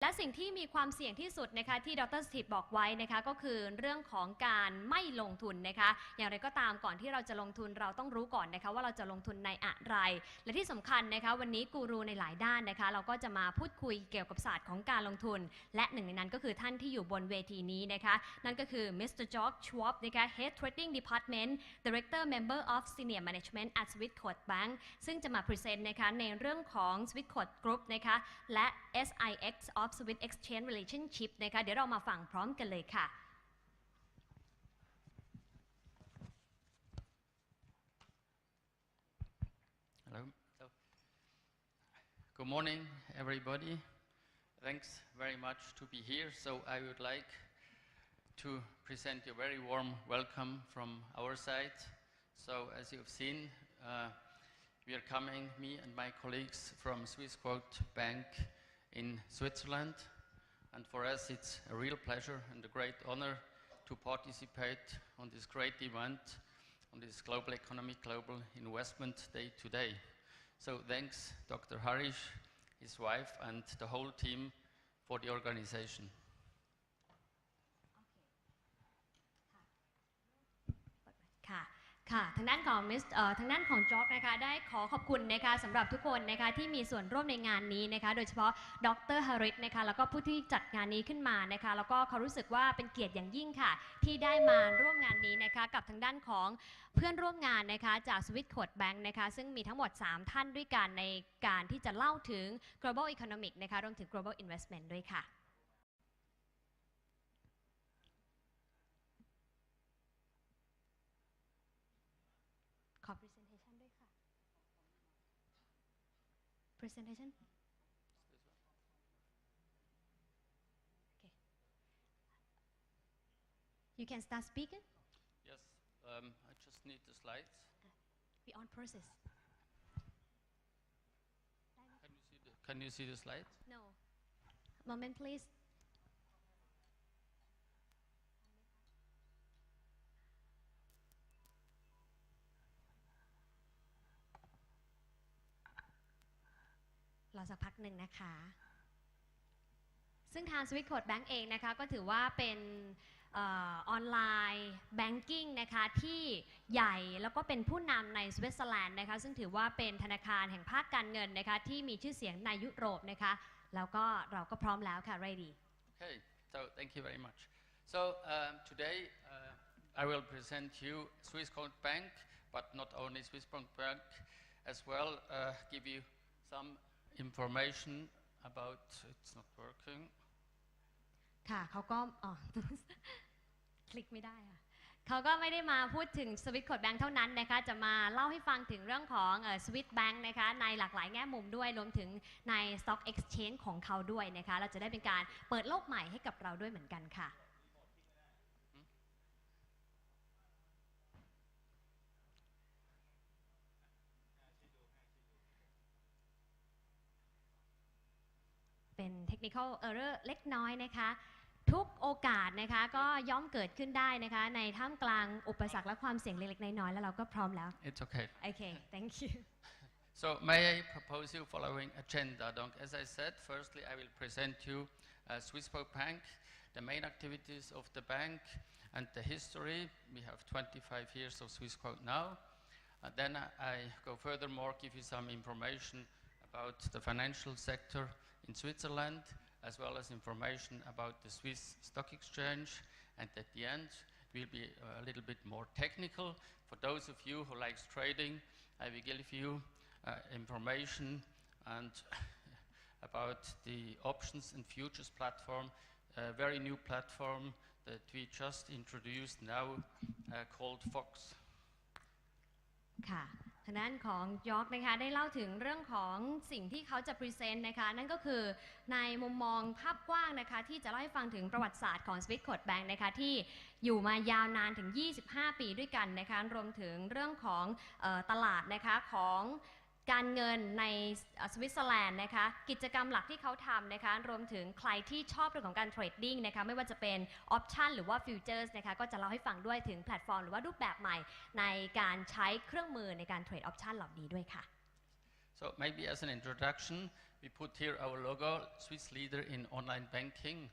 และสิ่งที่มีความเสี่ยงที่สุดนะคะที่ดร.สถิตบอกไว้นะคะก็คือเรื่องของการไม่ลงทุนนะคะอย่างไรก็ตามก่อนที่เราจะลงทุนเราต้องรู้ก่อนนะคะว่าเราจะลงทุนในอะไรและที่สำคัญนะคะวันนี้กูรูในหลายด้านนะคะเราก็จะมาพูดคุยเกี่ยวกับศาสตร์ของการลงทุนและหนึ่งในนั้นก็คือท่านที่อยู่บนเวทีนี้นะคะนั่นก็คือมิสเตอร์จอร์จ ชวอปนะคะ Head Trading Department Director Member of Senior Management at Swissquote Bank ซึ่งจะมาพรีเซนต์นะคะในเรื่องของ Swissquote Group นะคะและ SIX of Swiss Exchange Relationship นะคะเดี๋ยวเรามาฟังพร้อมกันเลยค่ะ Hello. Good morning, everybody. Thanks very much to be here. So I would like to present you a very warm welcome from our side. So as you've seen, we are coming, me and my colleagues from Swissquote Bank in Switzerland. And for us, it's a real pleasure and a great honor to participate on this great event, on this Global Economic Global Investment Day today. So thanks Dr. Harish, his wife, and the whole team for the organization. ค่ะทางด้านของจอร์จนะคะได้ขอขอบคุณนะคะสำหรับทุกคนนะคะที่มีส่วนร่วมในงานนี้นะคะโดยเฉพาะดร.ฮาริสนะคะแล้วก็ผู้ที่จัดงานนี้ขึ้นมานะคะแล้วก็เขารู้สึกว่าเป็นเกียรติอย่างยิ่งค่ะที่ได้มาร่วมงานนี้นะคะกับทางด้านของเพื่อนร่วมงานนะคะจาก Swissquote Bank นะคะซึ่งมีทั้งหมด3ท่านด้วยกันในการที่จะเล่าถึง global economic นะคะรวมถึง global investment ด้วยค่ะขอ presentation ด้วยค่ะ presentation okay you can start speaking yes I just need the slides we on process can you see the slides no moment pleaseรอสักพักหนึ่งนะคะซึ่งทาง Swissquote Bank เองนะคะก็ถือว่าเป็นออนไลน์แบงกิ้งนะคะที่ใหญ่แล้วก็เป็นผู้นำในสวิตเซอร์แลนด์นะคะซึ่งถือว่าเป็นธนาคารแห่งภาคการเงินนะคะที่มีชื่อเสียงในยุโรปนะคะแล้วก็เราก็พร้อมแล้วค่ะ ready Okay so thank you very much so today I will present you Swissquote Bank but not only Swissquote Bank as well give you some information about it's not working ค่ะเขาก็คลิกไม่ได้ค่ะเขาก็ไม่ได้มาพูดถึง Swissquote Bank เท่านั้นนะคะจะมาเล่าให้ฟังถึงเรื่องของSwiss Bank นะคะในหลากหลายแง่มุมด้วยรวมถึงใน Stock Exchange ของเขาด้วยนะคะเราจะได้เป็นการเปิดโลกใหม่ให้กับเราด้วยเหมือนกันค่ะเป็น technical error เล็กน้อยนะคะทุกโอกาสนะคะก็ย่อมเกิดขึ้นได้นะคะในท่ามกลางอุปสรรคและความเสี่ยงเล็กๆน้อยๆแล้วเราก็พร้อมแล้ว It's okay Okay thank you So may I propose you following agenda donc as I said firstly I will present you Swissquote Bank the main activities of the bank and the history we have 25 years of Swissquote now then I go furthermore give you some information about the financial sector in Switzerland as well as information about the Swiss Stock Exchange and at the end will be a little bit more technical for those of you who likes trading I will give you information and about the options and futures platform a very new platform that we just introduced now called Fox ค่ะทางด้านของยอร์กนะคะได้เล่าถึงเรื่องของสิ่งที่เขาจะพรีเซนต์นะคะนั่นก็คือในมุมมองภาพกว้างนะคะที่จะเล่าให้ฟังถึงประวัติศาสตร์ของ Swissquote Bank นะคะที่อยู่มายาวนานถึง25ปีด้วยกันนะคะรวมถึงเรื่องของตลาดนะคะของการเงินในสวิตเซอร์แลนด์นะคะกิจกรรมหลักที่เขาทำนะคะรวมถึงใครที่ชอบเรื่องของการเทรดดิ้งนะคะไม่ว่าจะเป็นออปชันหรือว่าฟิวเจอร์สนะคะก็จะเล่าให้ฟังด้วยถึงแพลตฟอร์มหรือว่ารูปแบบใหม่ในการใช้เครื่องมือในการเทรดออปชันเหล่านี้ด้วยค่ะ So maybe as an introduction, we put here our logo, Swiss leader in online banking.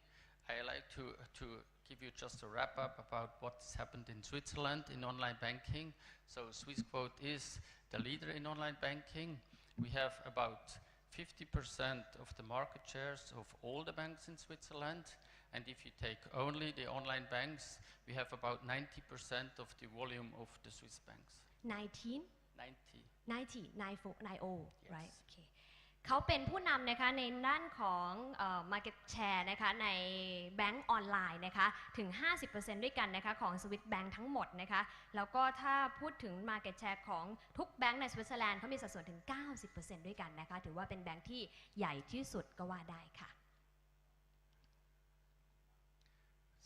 I like to give you just a wrap up about what's happened in Switzerland in online banking. So Swissquote is the leader in online banking. We have about 50% of the market shares of all the banks in Switzerland. And if you take only the online banks, we have about 90% of the volume of the Swiss banks. 19 90. 90, right? Okay. เขาเป็นผู้นำนะคะในด้านของ market share นะคะในแบงก์ออนไลน์นะคะถึง 50% ด้วยกันนะคะของสวิสแบงก์ทั้งหมดนะคะแล้วก็ถ้าพูดถึง market share ของทุกแบงก์ในสวิตเซอร์แลนด์เขามีสัดส่วนถึง 90% ด้วยกันนะคะถือว่าเป็นแบงก์ที่ใหญ่ที่สุดก็ว่าได้ค่ะ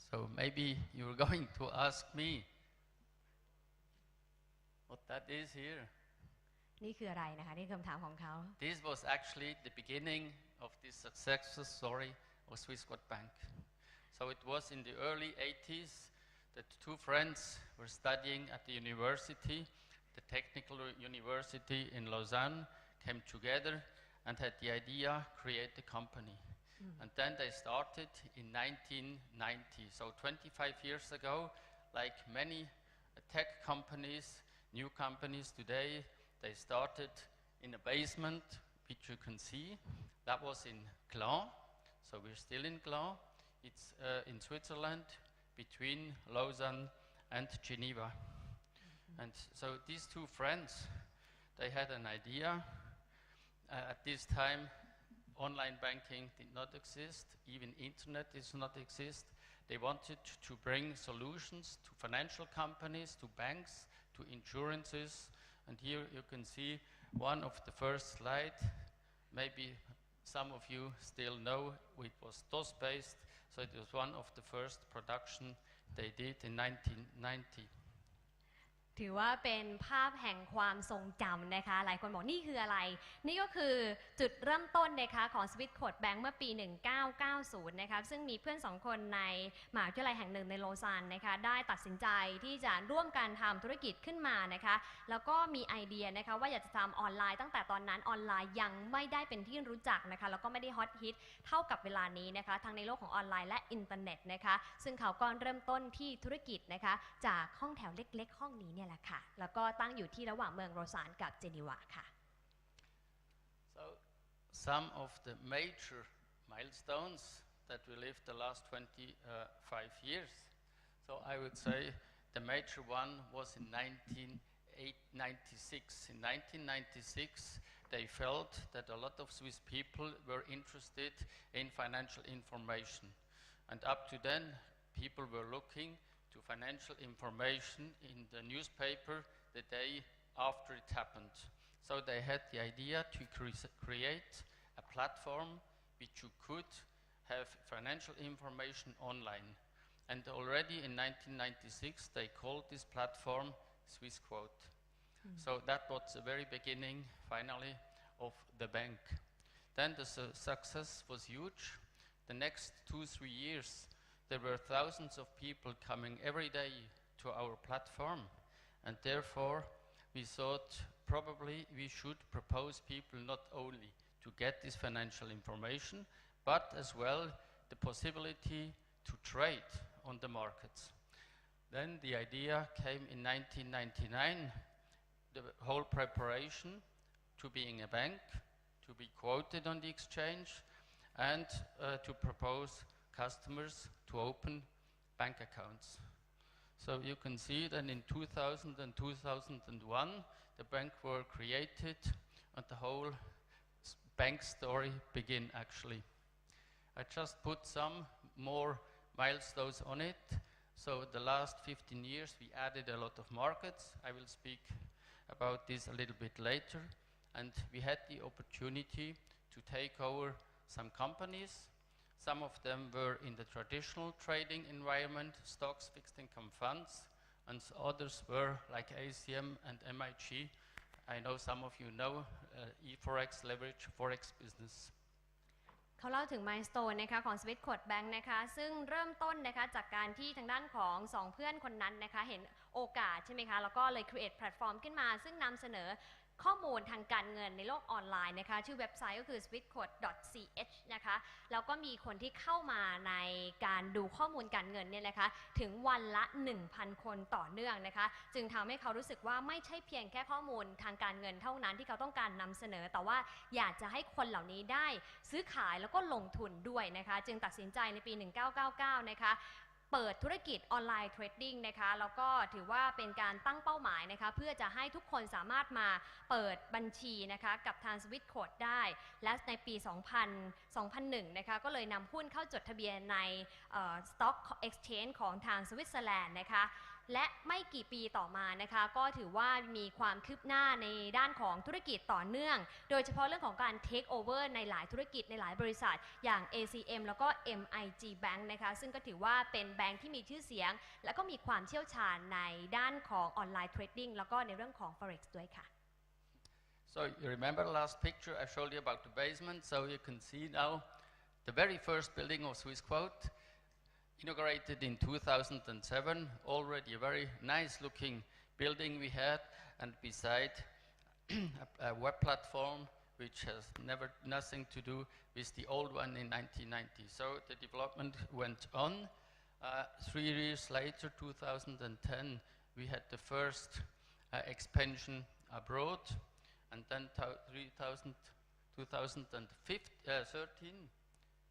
So maybe you're going to ask me what that is here. นี่คืออะไรนะคะนี่คือคำถามของเขา This was actually the beginning of this success story of Swissquote Bank. So it was in the early 80s that two friends were studying at the university, the technical university in Lausanne, came together and had the idea create a company. And then they started in 1990. So 25 years ago, like many tech companies, new companies today, they started in a basement, which you can see. That was in Gland. So we're still in Gland. It's in Switzerland, between Lausanne and Geneva. And so these two friends, they had an idea. At this time, online banking did not exist. Even internet did not exist. They wanted to bring solutions to financial companies, to banks, to insurances. And here you can see one of the first slides. Maybe some of you still know it was DOS-based. So it was one of the first production they did in 1990. ถือว่าเป็นภาพแห่งความทรงจำนะคะหลายคนบอกนี่คืออะไรนี่ก็คือจุดเริ่มต้นนะคะของ Swissquote Bank เมื่อปี 1990 นะคะซึ่งมีเพื่อน2คนในมหาวิทยาลัยแห่งหนึ่งในโลซานนะคะได้ตัดสินใจที่จะร่วมกันทำธุรกิจขึ้นมานะคะแล้วก็มีไอเดียนะคะว่าอยากจะทำออนไลน์ตั้งแต่ตอนนั้นออนไลน์ยังไม่ได้เป็นที่รู้จักนะคะแล้วก็ไม่ได้ฮอตฮิตเท่ากับเวลานี้นะคะทั้งในโลกของออนไลน์และอินเทอร์เน็ตนะคะซึ่งเขาก็เริ่มต้นที่ธุรกิจนะคะจากห้องแถวเล็กๆห้องนี้เนี่ยแหละค่ะแล้วก็ตั้งอยู่ที่ระหว่างเมืองโรซานกับเจนีวาค่ะ So some of the major milestones that we lived the last 25 years. So I would say the major one was in 1996. In 1996, they felt that a lot of Swiss people were interested in financial information. And up to then, people were looking to financial information in the newspaper the day after it happened. So they had the idea to create a platform which you could have financial information online. And already in 1996, they called this platform Swissquote. So that was the very beginning, finally, of the bank. Then the success was huge. The next 2-3 years, there were thousands of people coming every day to our platform, and therefore we thought probably we should propose people not only to get this financial information, but as well the possibility to trade on the markets. Then the idea came in 1999, the whole preparation to being a bank, to be quoted on the exchange, and to propose customers to open bank accounts. So you can see that in 2000 and 2001, the bank were created and the whole bank story began actually. I just put some more milestones on it. So the last 15 years we added a lot of markets. I will speak about this a little bit later. And we had the opportunity to take over some companies. Some of them were in the traditional trading environment, stocks, fixed income funds, and others were like ACM and MIG. I know some of you know eForex, leverage Forex business. เขาเล่าถึง milestone นะคะของ Swissquote Bank นะคะซึ่งเริ่มต้นนะคะจากการที่ทางด้านของ2เพื่อนคนนั้นนะคะเห็นโอกาสใช่ไหมคะแล้วก็เลย create platform ขึ้นมาซึ่งนำเสนอ ข้อมูลทางการเงินในโลกออนไลน์นะคะชื่อเว็บไซต์ก็คือ swissquote.ch นะคะแล้วก็มีคนที่เข้ามาในการดูข้อมูลการเงินเนี่ยนะคะถึงวันละ 1,000 คนต่อเนื่องนะคะจึงทำให้เขารู้สึกว่าไม่ใช่เพียงแค่ข้อมูลทางการเงินเท่านั้นที่เขาต้องการนำเสนอแต่ว่าอยากจะให้คนเหล่านี้ได้ซื้อขายแล้วก็ลงทุนด้วยนะคะจึงตัดสินใจในปี 1999 นะคะเปิดธุรกิจออนไลน์เทรดดิ้งนะคะแล้วก็ถือว่าเป็นการตั้งเป้าหมายนะคะเพื่อจะให้ทุกคนสามารถมาเปิดบัญชีนะคะกับทาง Swissquote ได้และในปี 2001 นะคะก็เลยนำหุ้นเข้าจดทะเบียนใน Stock Exchange ของทางสวิตเซอร์แลนด์นะคะและไม่กี่ปีต่อมานะคะก็ถือว่ามีความคืบหน้าในด้านของธุรกิจต่อเนื่องโดยเฉพาะเรื่องของการ take over ในหลายธุรกิจในหลายบริษัทอย่าง ACM แล้วก็ MIG Bank นะคะซึ่งก็ถือว่าเป็นแบงค์ที่มีชื่อเสียงและก็มีความเชี่ยวชาญในด้านของออนไลน์เทรดดิ้งแล้วก็ในเรื่องของ Forex ด้วยค่ะ So you remember the last picture I showed you about the basement? So you can see now the very first building of Swissquote, inaugurated in 2007, already a very nice looking building we had, and beside a web platform which has nothing to do with the old one in 1990. So the development went on. 3 years later, 2010, we had the first expansion abroad, and then 2013,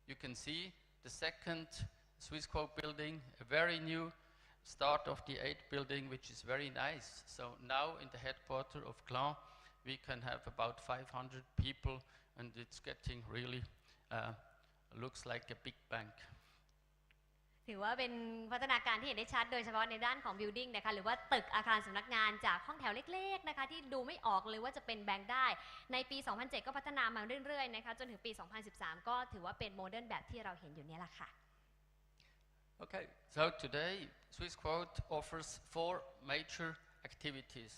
you can see the second Swissquote building, a very new start of the 8th building, which is very nice. So now in the headquarters of Clan, we can have about 500 people, and it's getting really looks like a big bank. ถือว่าเป็นพัฒนาการที่เห็นได้ชัดโดยเฉพาะในด้านของ building นะคะหรือว่าตึกอาคารสำนักงานจากห้องแถวเล็กๆนะคะที่ดูไม่ออกเลยว่าจะเป็นแบงค์ได้ในปี 2007 ก็พัฒนามาเรื่อยๆนะคะจนถึงปี 2013 ก็ถือว่าเป็นโมเดิร์นแบบที่เราเห็นอยู่นี่แหละค่ะ Okay, so today Swissquote offers 4 major activities.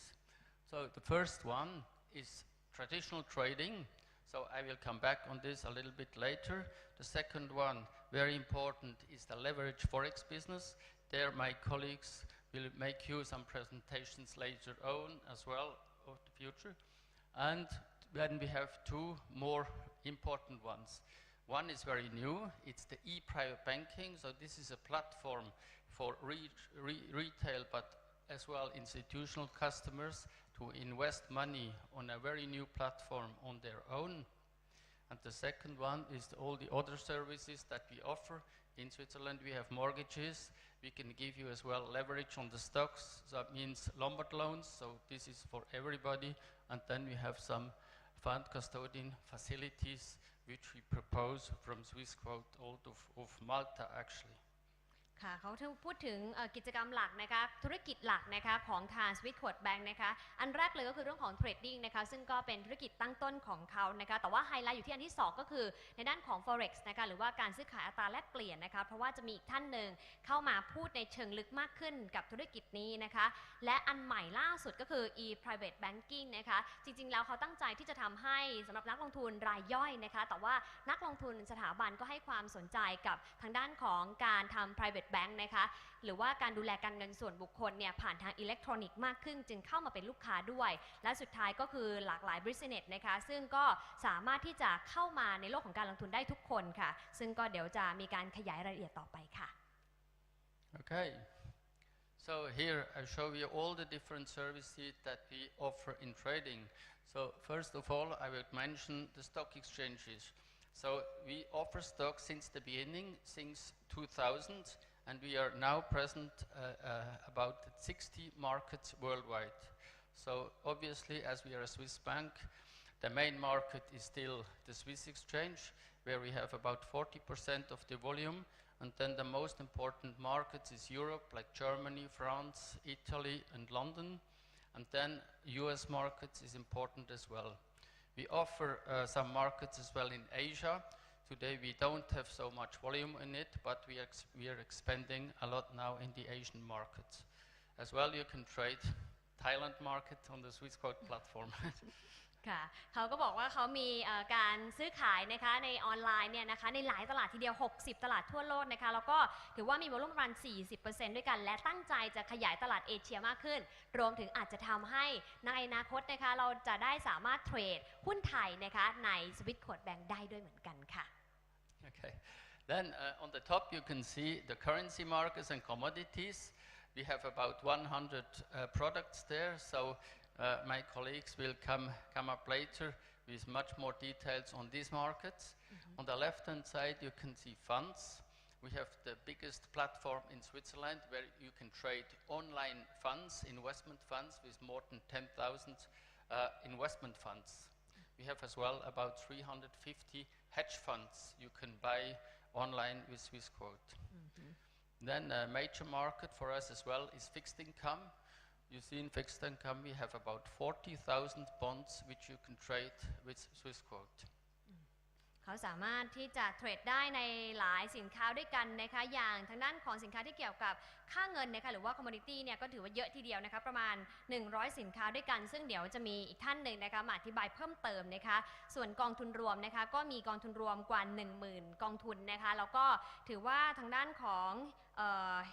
So the first one is traditional trading. So I will come back on this a little bit later. The second one, very important, is the leverage forex business. There my colleagues will make you some presentations later on as well of the future. And then we have 2 more important ones. One is very new, it's the e-private banking. So this is a platform for retail but as well institutional customers to invest money on a very new platform on their own. And the second one is all the other services that we offer. In Switzerland we have mortgages. We can give you as well leverage on the stocks. So that means Lombard loans. So this is for everybody. And then we have some fund custodian facilities which we propose from Swissquote out of Malta actually. ค่ะเขาพูดถึงกิจกรรมหลักนะคะธุรกิจหลักนะคะของทาง Swissquote Bank นะคะอันแรกเลยก็คือเรื่องของ trading นะคะซึ่งก็เป็นธุรกิจตั้งต้นของเขานะคะแต่ว่าไฮไลท์อยู่ที่อันที่2ก็คือในด้านของ forex นะคะหรือว่าการซื้อขายอัตราแลกเปลี่ยนนะคะเพราะว่าจะมีอีกท่านหนึ่งเข้ามาพูดในเชิงลึกมากขึ้นกับธุรกิจนี้นะคะและอันใหม่ล่าสุดก็คือ e-private banking นะคะจริงๆแล้วเขาตั้งใจที่จะทำให้สำหรับนักลงทุนรายย่อยนะคะแต่ว่านักลงทุนสถาบันก็ให้ความสนใจกับทางด้านของการทำ privateแบงค์นะคะหรือว่าการดูแลการเงินส่วนบุคคลเนี่ยผ่านทางอิเล็กทรอนิกส์มากขึ้นจึงเข้ามาเป็นลูกค้าด้วยและสุดท้ายก็คือหลากหลาย business นะคะซึ่งก็สามารถที่จะเข้ามาในโลกของการลงทุนได้ทุกคนค่ะซึ่งก็เดี๋ยวจะมีการขยายรายละเอียดต่อไปค่ะ Okay, so here I show you all the different services that we offer in trading. So first of all I will mention the stock exchanges. So we offer stocks since the beginning, since 2000. And we are now present about 60 markets worldwide. So obviously, as we are a Swiss bank, the main market is still the Swiss exchange, where we have about 40% of the volume. And then the most important markets is Europe, like Germany, France, Italy, and London. And then US markets is important as well. We offer some markets as well in Asia. Today we don't have so much volume in it, but we are expanding a lot now in the Asian markets. As well, you can trade Thailand market on the Swissquote platform. ค่ะเขาก็บอกว่าเขามีการซื้อขายนะคะในออนไลน์เนี่ยนะคะในหลายตลาดทีเดียว60ตลาดทั่วโลกนะคะแล้วก็ถือว่ามีวอลุ่มประมาณ 40% ด้วยกันและตั้งใจจะขยายตลาดเอเชียมากขึ้นรวมถึงอาจจะทำให้ในอนาคตนะคะเราจะได้สามารถเทรดหุ้นไทยนะคะใน Swissquote Bank ได้ด้วยเหมือนกันค่ะ Okay. Then on the top you can see the currency markets and commodities. We have about 100 products there, so my colleagues will come up later with much more details on these markets. On the left-hand side you can see funds. We have the biggest platform in Switzerland where you can trade online funds, investment funds with more than 10,000 investment funds. We have as well about 350 hedge funds you can buy online with Swissquote. Then a major market for us as well is fixed income. You see in fixed income we have about 40,000 bonds which you can trade with Swissquote. เขาสามารถที่จะเทรดได้ในหลายสินค้าด้วยกันนะคะอย่างทางด้านของสินค้าที่เกี่ยวกับค่าเงินนะคะหรือว่า commodity เนี่ยก็ถือว่าเยอะทีเดียวนะคะประมาณ100สินค้าด้วยกันซึ่งเดี๋ยวจะมีอีกท่านหนึ่งนะคะมาอธิบายเพิ่มเติมนะคะส่วนกองทุนรวมนะคะก็มีกองทุนรวมกว่า 10,000 กองทุนนะคะแล้วก็ถือว่าทางด้านของ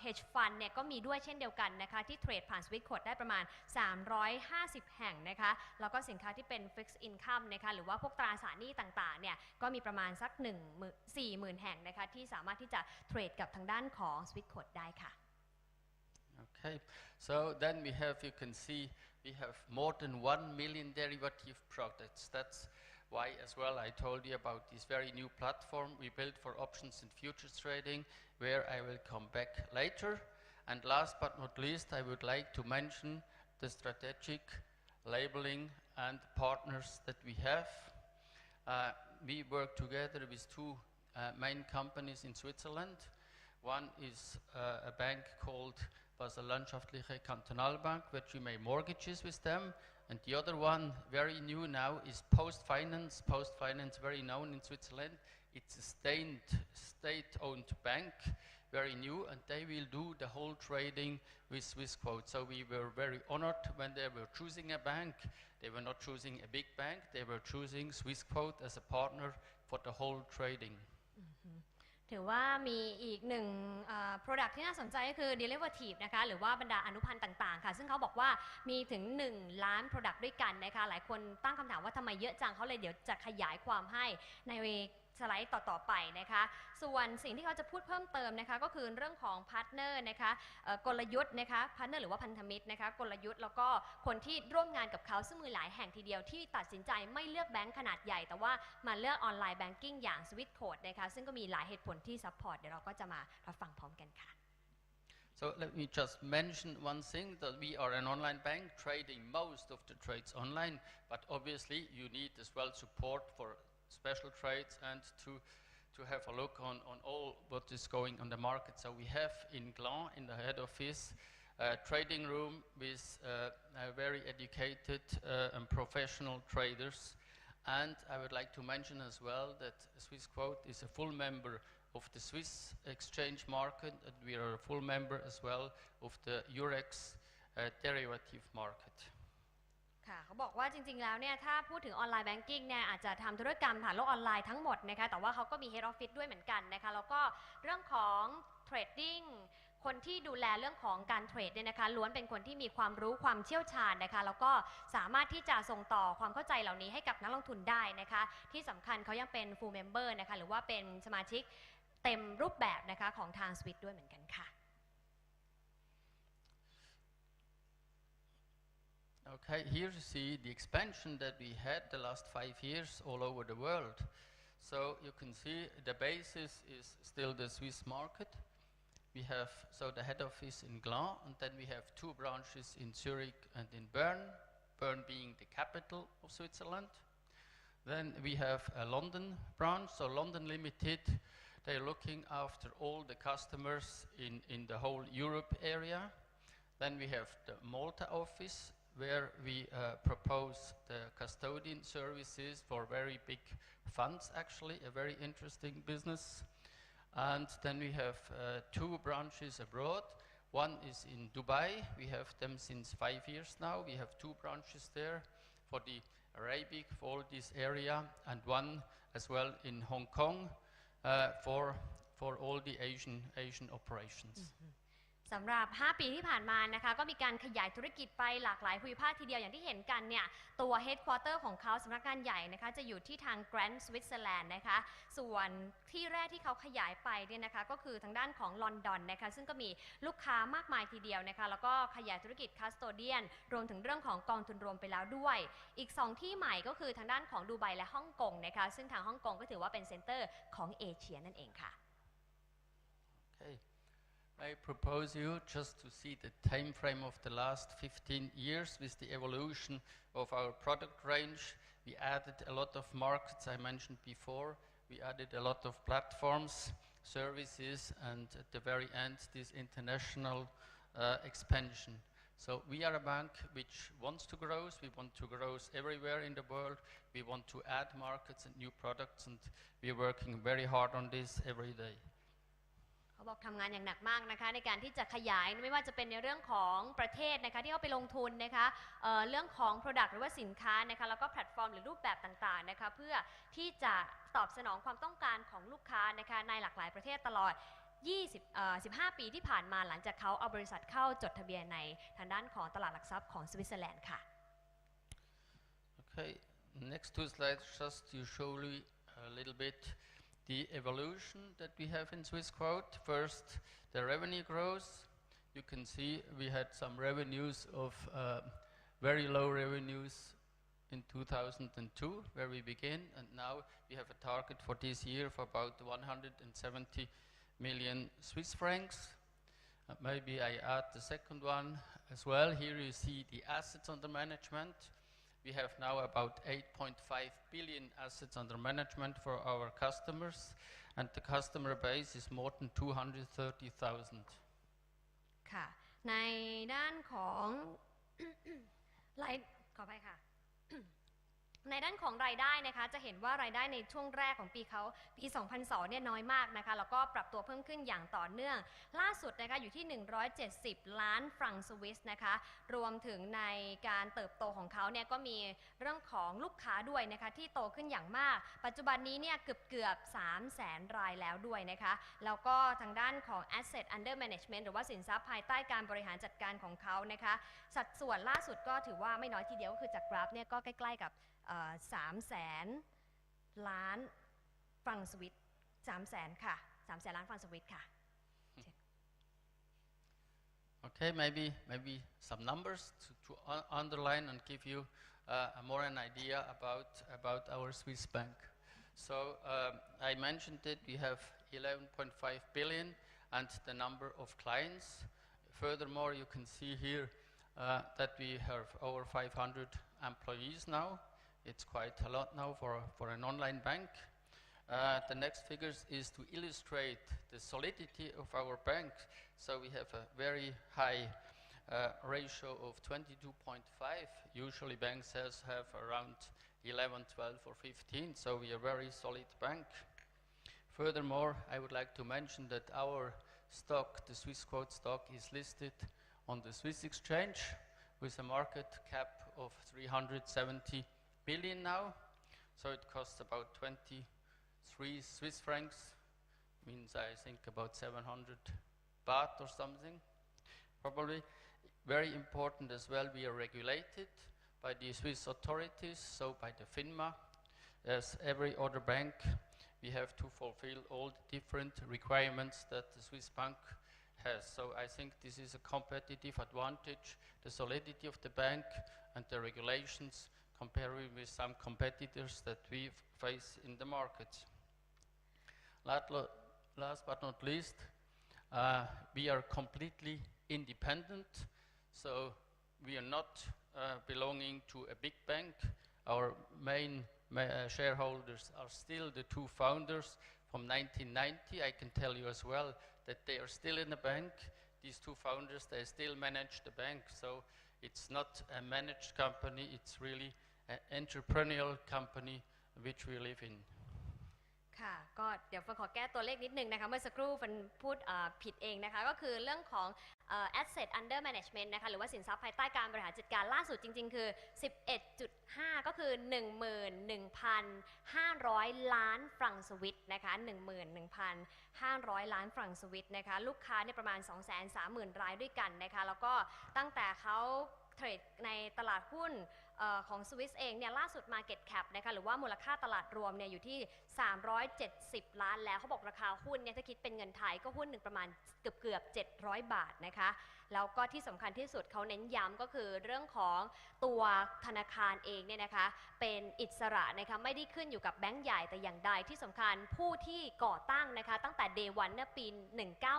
hedge fund เนี่ยก็มีด้วยเช่นเดียวกันนะคะที่เทรดผ่าน Swissquote ได้ประมาณ350แห่งนะคะแล้วก็สินค้าที่เป็น fixed income นะคะหรือว่าพวกตราสารหนี้ต่างๆเนี่ยก็มีประมาณสัก 40,000 แห่งนะคะที่สามารถที่จะเทรดกับทางด้านของ Swissquote ได้ค่ะ Okay, so then we have, you can see, we have more than 1 million derivative products. That's why as well I told you about this very new platform we built for options and futures trading, where I will come back later. And last but not least, I would like to mention the strategic labeling and partners that we have. We work together with two main companies in Switzerland. One is a bank called Basel-Landschaftliche Kantonalbank, which we make mortgages with them. And the other one, very new now, is Postfinance. Postfinance, very known in Switzerland. It's a state-owned bank, very new, and they will do the whole trading with Swissquote. So we were very honored when they were choosing a bank. They were not choosing a big bank, they were choosing Swissquote as a partner for the whole trading. ถือว่ามีอีกหนึ่ง product ที่น่าสนใจก็คือ derivative นะคะหรือว่าบรรดาอนุพันธ์ต่างๆค่ะซึ่งเขาบอกว่ามีถึง1ล้าน product ด้วยกันนะคะหลายคนตั้งคำถามว่าทำไมเยอะจังเขาเลยเดี๋ยวจะขยายความให้ในสไลด์ต่อๆไปนะคะส่วนสิ่งที่เขาจะพูดเพิ่มเติมนะคะก็คือเรื่องของพาร์ทเนอร์นะคะกลยุทธ์นะคะพาร์ทเนอร์หรือว่าพันธมิตรนะคะกลยุทธ์แล้วก็คนที่ร่วมงานกับเขาซึ่งมีหลายแห่งทีเดียวที่ตัดสินใจไม่เลือกแบงค์ขนาดใหญ่แต่ว่ามาเลือกออนไลน์แบงกิ้งอย่าง Swissquote นะคะซึ่งก็มีหลายเหตุผลที่ซัพพอร์ตเดี๋ยวเราก็จะมารับฟังพร้อมกันค่ะ So let me just mention one thing, that we are an online bank trading most of the trades online, but obviously you need as well support for special trades and to have a look on all what is going on the market. So we have in Gland, in the head office, a trading room with very educated and professional traders. And I would like to mention as well that Swissquote is a full member of the Swiss exchange market, and we are a full member as well of the Eurex derivative market. ค่ะเขาบอกว่าจริงๆแล้วเนี่ยถ้าพูดถึงออนไลน์แบงกิ้งเนี่ยอาจจะทำธุรกรรมผ่านโลกออนไลน์ทั้งหมดนะคะแต่ว่าเขาก็มี Head Office ด้วยเหมือนกันนะคะแล้วก็เรื่องของเทรดดิ้งคนที่ดูแลเรื่องของการเทรดเนี่ยนะคะล้วนเป็นคนที่มีความรู้ความเชี่ยวชาญนะคะแล้วก็สามารถที่จะส่งต่อความเข้าใจเหล่านี้ให้กับนักลงทุนได้นะคะที่สำคัญเขายังเป็น Full Member นะคะหรือว่าเป็นสมาชิกเต็มรูปแบบนะคะของทาง Swiss ด้วยเหมือนกันค่ะ Okay, here you see the expansion that we had the last 5 years all over the world. So you can see the basis is still the Swiss market. We have the head office in Gland, and then we have 2 branches in Zurich and in Bern, Bern being the capital of Switzerland. Then we have a London branch, so London Limited, they're looking after all the customers in the whole Europe area. Then we have the Malta office, where we propose the custodian services for very big funds, actually, a very interesting business. And then we have 2 branches abroad. One is in Dubai. We have them since 5 years now. We have 2 branches there for the Arabic for all this area, and one as well in Hong Kong for all the Asian operations. สำหรับ 5 ปีที่ผ่านมานะคะก็มีการขยายธุรกิจไปหลากหลายภูมิภาคทีเดียวอย่างที่เห็นกันเนี่ยตัว headquarter ของเขาสำนักงานใหญ่นะคะจะอยู่ที่ทางแกรนด์สวิตเซอร์แลนด์นะคะส่วนที่แรกที่เขาขยายไปเนี่ยนะคะก็คือทางด้านของลอนดอนนะคะซึ่งก็มีลูกค้ามากมายทีเดียวนะคะแล้วก็ขยายธุรกิจคัสโตเดียนรวมถึงเรื่องของกองทุนรวมไปแล้วด้วยอีก2ที่ใหม่ก็คือทางด้านของดูไบและฮ่องกงนะคะซึ่งทางฮ่องกงก็ถือว่าเป็นเซ็นเตอร์ของเอเชียนั่นเองค่ะ Okay. I propose you just to see the time frame of the last 15 years with the evolution of our product range. We added a lot of markets I mentioned before. We added a lot of platforms, services, and at the very end, this international expansion. So we are a bank which wants to grow. We want to grow everywhere in the world. We want to add markets and new products, and we are working very hard on this every day. เขาบอกทำงานอย่างหนักมากนะคะในการที่จะขยายไม่ว่าจะเป็นในเรื่องของประเทศนะคะที่เขาไปลงทุนนะคะเรื่องของ Product หรือว่าสินค้านะคะแล้วก็แพลตฟอร์มหรือรูปแบบต่างๆนะคะเพื่อที่จะตอบสนองความต้องการของลูกค้านะคะในหลากหลายประเทศตลอด15 ปีที่ผ่านมาหลังจากเขาเอาบริษัทเข้าจดทะเบียนในทางด้านของตลาดหลักทรัพย์ของสวิตเซอร์แลนด์ค่ะ Okay, next two slides just to show you a little bit the evolution that we have in Swissquote. First, the revenue growth. You can see we had some revenues of very low revenues in 2002, where we began, and now we have a target for this year of about 170 million Swiss francs. Maybe I add the second one as well. Here you see the assets under management. We have now about 8.5 billion assets under management for our customers, and the customer base is more than 230,000. ค่ะในด้านของขอไปค่ะ ในด้านของรายได้นะคะจะเห็นว่ารายได้ในช่วงแรกของปี 2002 เนี่ยน้อยมากนะคะแล้วก็ปรับตัวเพิ่มขึ้นอย่างต่อเนื่องล่าสุดนะคะอยู่ที่170ล้านฟรังก์สวิสนะคะรวมถึงในการเติบโตของเขาเนี่ยก็มีเรื่องของลูกค้าด้วยนะคะที่โตขึ้นอย่างมากปัจจุบันนี้เนี่ยเกือบ 300,000 รายแล้วด้วยนะคะแล้วก็ทางด้านของ asset under management หรือว่าสินทรัพย์ภายใต้การบริหารจัดการของเขานะคะสัดส่วนล่าสุดก็ถือว่าไม่น้อยทีเดียวก็คือจากกราฟเนี่ยก็ใกล้ๆกับ300,000 ล้านฟรังก์สวิส300,000 ค่ะ 300,000 ล้านฟรังก์สวิสค่ะ Okay, maybe some numbers to underline and give you more an idea about our Swiss bank. So I mentioned it. We have 11.5 billion and the number of clients. Furthermore, you can see here that we have over 500 employees now. It's quite a lot now for an online bank. The next figures is to illustrate the solidity of our bank. So we have a very high ratio of 22.5. Usually banks have around 11, 12 or 15. So we are a very solid bank. Furthermore, I would like to mention that our stock, the Swissquote stock, is listed on the Swiss exchange with a market cap of 370 billion now, so it costs about 23 Swiss francs, means I think about 700 baht or something, probably. Very important as well, we are regulated by the Swiss authorities, so by the FINMA. As every other bank, we have to fulfill all the different requirements that the Swiss bank has. So I think this is a competitive advantage, the solidity of the bank and the regulations comparing with some competitors that we face in the market. Last but not least, we are completely independent, so we are not belonging to a big bank. Our main shareholders are still the two founders from 1990. I can tell you as well that they are still in the bank. These two founders, they still manage the bank, so it's not a managed company, it's really an entrepreneurial company which we live in. ค่ะก็เดี๋ยวขอแก้ตัวเลขนิดนึงนะคะเมื่อสักครู่ฟันพูดผิดเองนะคะก็คือเรื่องของasset under management นะคะหรือว่าสินทรัพย์ภายใต้การบริหารจัดการล่าสุดจริงๆคือ 11.5 ก็คือ 11,500 ล้านฟรังก์สวิสนะคะ 11,500 ล้านฟรังก์สวิสนะคะลูกค้าเนี่ยประมาณ 230,000 รายด้วยกันนะคะแล้วก็ตั้งแต่เขาเทรดในตลาดหุ้นของสวิสเองเนี่ยล่าสุด Market Cap นะคะหรือว่ามูลค่าตลาดรวมเนี่ยอยู่ที่370 ล้านแล้วเขาบอกราคาหุ้นเนี่ยถ้าคิดเป็นเงินไทยก็หุ้นหนึ่งประมาณเกือบ700 บาทนะคะแล้วก็ที่สำคัญที่สุดเขาเน้นย้ำก็คือเรื่องของตัวธนาคารเองเนี่ยนะคะเป็นอิสระนะคะไม่ได้ขึ้นอยู่กับแบงก์ใหญ่แต่อย่างใดที่สำคัญผู้ที่ก่อตั้งนะคะตั้งแต่ Day 1 เมื่อปี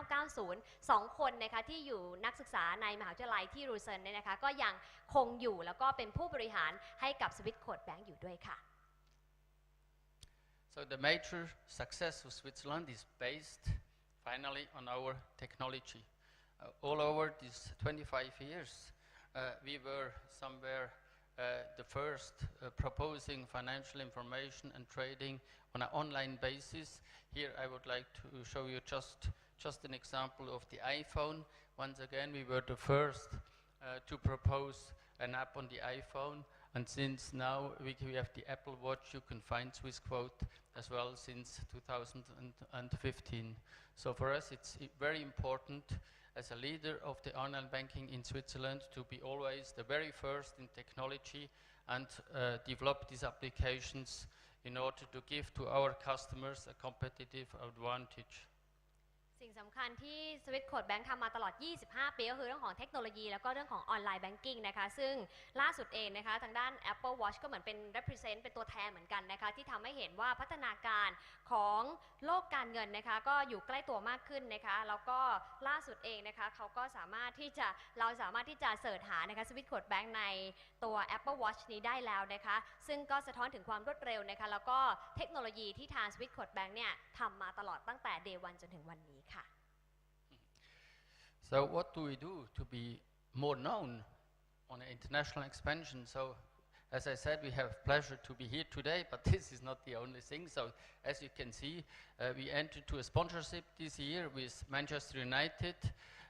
1990 2 คนนะคะที่อยู่นักศึกษาในมหาวิทยาลัยที่รูเซนเนี่ยนะคะก็ยังคงอยู่แล้วก็เป็นผู้บริหารให้กับ Swissquote Bank อยู่ด้วยค่ะ So the major success of Switzerland is based finally on our technology. All over these 25 years, we were somewhere the first proposing financial information and trading on an online basis. Here I would like to show you just an example of the iPhone. Once again, we were the first to propose an app on the iPhone, and since now we have the Apple Watch, you can find Swissquote as well since 2015. So for us it's very important as a leader of the online banking in Switzerland to be always the very first in technology and develop these applications in order to give to our customers a competitive advantage. สิ่งสำคัญที่ Swissquote Bank ทำมาตลอด 25 ปีก็คือเรื่องของเทคโนโลยีแล้วก็เรื่องของออนไลน์แบงกิ้งนะคะซึ่งล่าสุดเองนะคะทางด้าน Apple Watch ก็เหมือนเป็น represent เป็นตัวแทนเหมือนกันนะคะที่ทำให้เห็นว่าพัฒนาการของโลกการเงินนะคะก็อยู่ใกล้ตัวมากขึ้นนะคะแล้วก็ล่าสุดเองนะคะเขาก็สามารถที่จะเสิร์ชหานะคะ Swissquote Bank ในตัว Apple Watch นี้ได้แล้วนะคะซึ่งก็สะท้อนถึงความรวดเร็วนะคะแล้วก็เทคโนโลยีที่ทาง Swissquote Bank เนี่ยทำมาตลอดตั้งแต่ Day 1 จนถึงวันนี้ค่ะ So what do we do to be more known on an international expansion? So as I said, we have pleasure to be here today, but this is not the only thing. So as you can see, we entered to a sponsorship this year with Manchester United,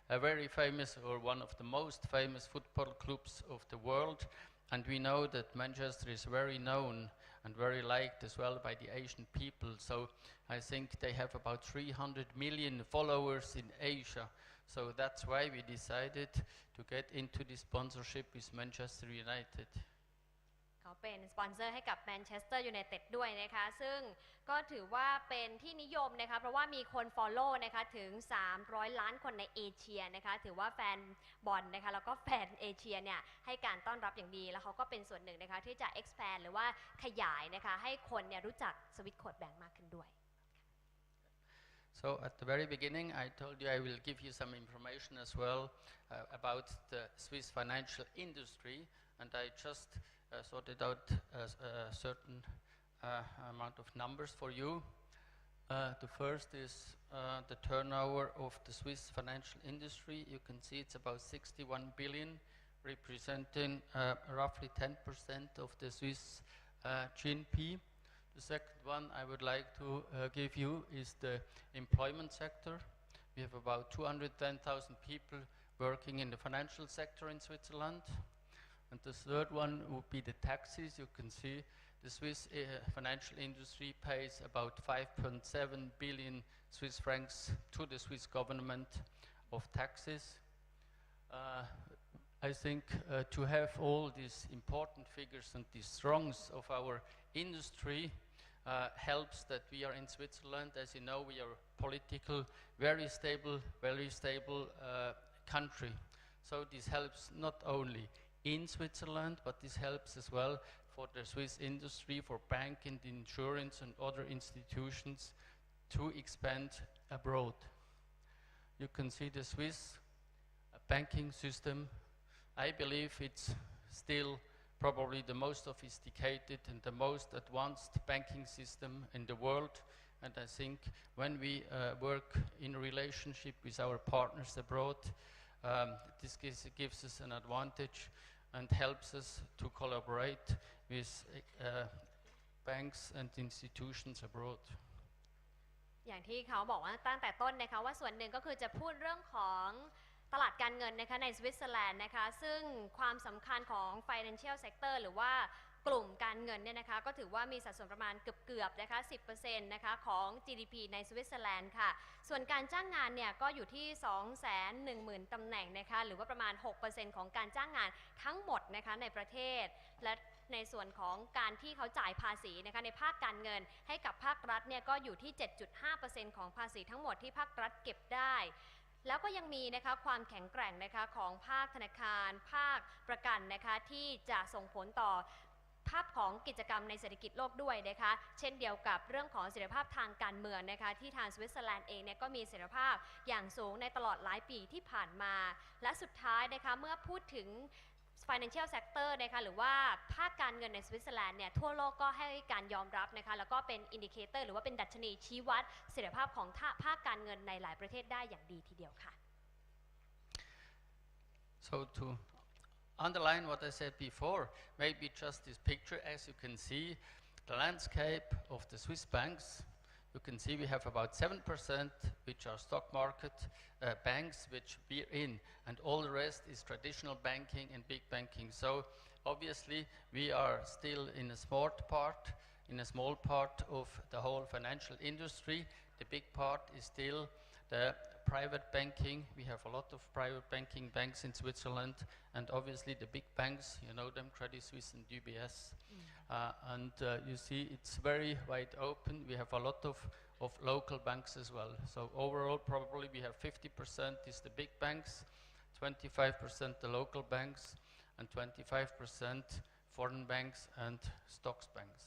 a very famous or one of the most famous football clubs of the world. And we know that Manchester is very known and very liked as well by the Asian people. So I think they have about 300 million followers in Asia. So that's why we decided to get into this sponsorship with Manchester United. เขาเป็นสปอนเซอร์ให้กับแมนเชสเตอร์ยูไนเต็ดด้วยนะคะซึ่งก็ถือว่าเป็นที่นิยมนะคะเพราะว่ามีคน follow นะคะถึง300 ล้านคนในเอเชียนะคะถือว่าแฟนบอลนะคะแล้วก็แฟนเอเชียเนี่ยให้การต้อนรับอย่างดีแล้วเขาก็เป็นส่วนหนึ่งนะคะที่จะ expand หรือว่าขยายนะคะให้คนเนี่ยรู้จัก Swissquote Bank มากขึ้นด้วย So at the very beginning, I told you I will give you some information as well about the Swiss financial industry, and I just sorted out a certain amount of numbers for you. The first is the turnover of the Swiss financial industry. You can see it's about 61 billion, representing roughly 10% of the Swiss GNP. The second one I would like to give you is the employment sector. We have about 210,000 people working in the financial sector in Switzerland. And the third one would be the taxes. You can see the Swiss financial industry pays about 5.7 billion Swiss francs to the Swiss government of taxes. I think to have all these important figures and these strongs of our industry helps that we are in Switzerland. As you know, we are political, very stable country. So this helps not only in Switzerland, but this helps as well for the Swiss industry, for banking, insurance and other institutions to expand abroad. You can see the Swiss banking system. I believe it's still probably the most sophisticated and the most advanced banking system in the world. And I think when we work in relationship with our partners abroad, this gives us an advantage and helps us to collaborate with banks and institutions abroad. อย่างที่เขาบอกว่าตั้งแต่ต้นนะคะว่าส่วนหนึ่งก็คือจะพูดเรื่องของตลาดการเงินนะคะในสวิตเซอร์แลนด์นะคะซึ่งความสำคัญของ financial sector หรือว่ากลุ่มการเงินเนี่ยนะคะก็ถือว่ามีสัดส่วนประมาณเกือบนะคะ 10% นะคะของ GDP ในสวิตเซอร์แลนด์ค่ะส่วนการจ้างงานเนี่ยก็อยู่ที่ 210,000 ตำแหน่งนะคะหรือว่าประมาณ 6% ของการจ้างงานทั้งหมดนะคะในประเทศและในส่วนของการที่เขาจ่ายภาษีนะคะในภาคการเงินให้กับภาครัฐเนี่ยก็อยู่ที่ 7.5% ของภาษีทั้งหมดที่ภาครัฐเก็บได้แล้วก็ยังมีนะคะความแข็งแกร่งนะคะของภาคธนาคารภาคประกันนะคะที่จะส่งผลต่อภาพของกิจกรรมในเศรษฐกิจโลกด้วยนะคะเช่นเดียวกับเรื่องของเสถียรภาพทางการเมืองนะคะที่ทางสวิตเซอร์แลนด์เองเนี่ยก็มีเสถียรภาพอย่างสูงในตลอดหลายปีที่ผ่านมาและสุดท้ายนะคะเมื่อพูดถึง financial sector นะคะหรือว่าภาคการเงินในสวิตเซอร์แลนด์เนี่ยทั่วโลกก็ให้การยอมรับนะคะแล้วก็เป็นอินดิเคเตอร์หรือว่าเป็นดัชนีชี้วัดเสถียรภาพของภาคการเงินในหลายประเทศได้อย่างดีทีเดียวค่ะ So to underline what I said before, maybe just this picture, as you can see, the landscape of the Swiss banks. You can see we have about 7% which are stock market banks which we're in, and all the rest is traditional banking and big banking. So obviously we are still in a small part of the whole financial industry. The big part is still the private banking. We have a lot of private banking banks in Switzerland, and obviously the big banks, you know them, Credit Suisse and UBS. You see it's very wide open. We have a lot of local banks as well. So overall probably we have 50% is the big banks, 25% the local banks, and 25% foreign banks and stocks banks.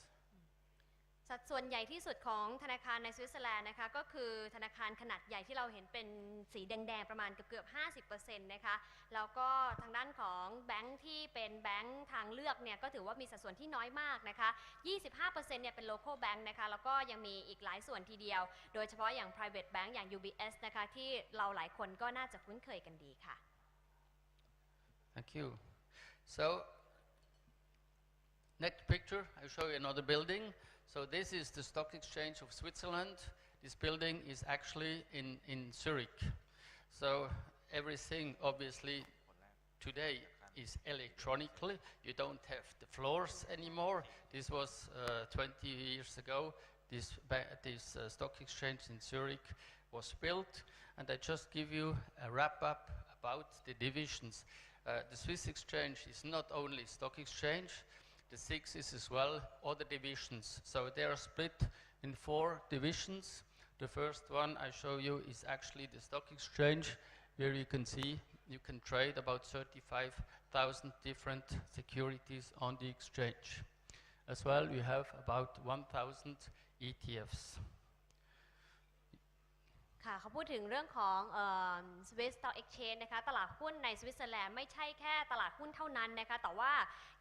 สัดส่วนใหญ่ที่สุดของธนาคารในสวิตเซอร์แลนด์นะคะก็คือธนาคารขนาดใหญ่ที่เราเห็นเป็นสีแดงๆประมาณเกือบ 50% นะคะแล้วก็ทางด้านของแบงค์ที่เป็นแบงค์ทางเลือกเนี่ยก็ถือว่ามีสัดส่วนที่น้อยมากนะคะ 25% เนี่ยเป็น local bank นะคะแล้วก็ยังมีอีกหลายส่วนทีเดียวโดยเฉพาะอย่าง private bank อย่าง UBS นะคะที่เราหลายคนก็น่าจะคุ้นเคยกันดีค่ะ Thank you. So next picture, I'll show you another building. So this is the Stock Exchange of Switzerland. This building is actually in Zurich. So everything obviously today is electronically. You don't have the floors anymore. This was 20 years ago. This stock exchange in Zurich was built. And I just give you a wrap up about the divisions. The Swiss exchange is not only stock exchange, the SIX is as well other divisions. So they are split in 4 divisions. The first one I show you is actually the stock exchange, where you can see you can trade about 35,000 different securities on the exchange. As well, we have about 1,000 ETFs. ค่ะเขาพูดถึงเรื่องของ Swiss Stock Exchange นะคะตลาดหุ้นในสวิตเซอร์แลนด์ไม่ใช่แค่ตลาดหุ้นเท่านั้นนะคะแต่ว่า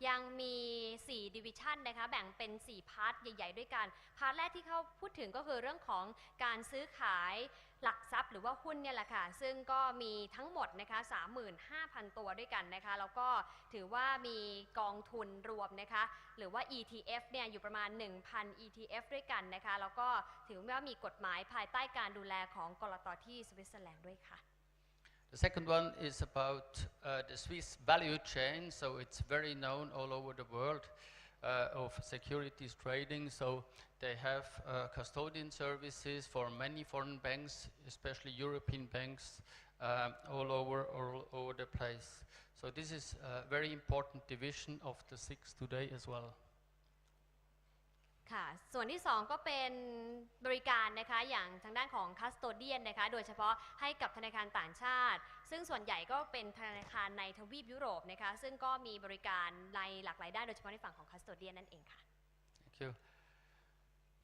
ยังมี4 division นะคะแบ่งเป็น4 พาร์ทใหญ่ๆด้วยกันพาร์ทแรกที่เขาพูดถึงก็คือเรื่องของการซื้อขายหลักทรัพย์หรือว่าหุ้นเนี่ยแหละค่ะซึ่งก็มีทั้งหมดนะคะ 35,000 ตัวด้วยกันนะคะแล้วก็ถือว่ามีกองทุนรวมนะคะหรือว่า ETF เนี่ยอยู่ประมาณ 1,000 ETF ด้วยกันนะคะแล้วก็ถือว่ามีกฎหมายภายใต้การดูแลของกลต.ที่สวิตเซอร์แลนด์ด้วยค่ะ The second one is about the Swiss value chain, so it's very known all over the world of securities trading. So they have custodian services for many foreign banks, especially European banks, all over the place. So this is a very important division of the SIX today as well. ค่ะส่วนที่2ก็เป็นบริการนะคะอย่างทางด้านของ custodian นะคะโดยเฉพาะให้กับธนาคารต่างชาติซึ่งส่วนใหญ่ก็เป็นธนาคารในทวีปยุโรปนะคะซึ่งก็มีบริการในหลากหลายด้านโดยเฉพาะในฝั่งของ custodian นั่นเองค่ะ Thank you.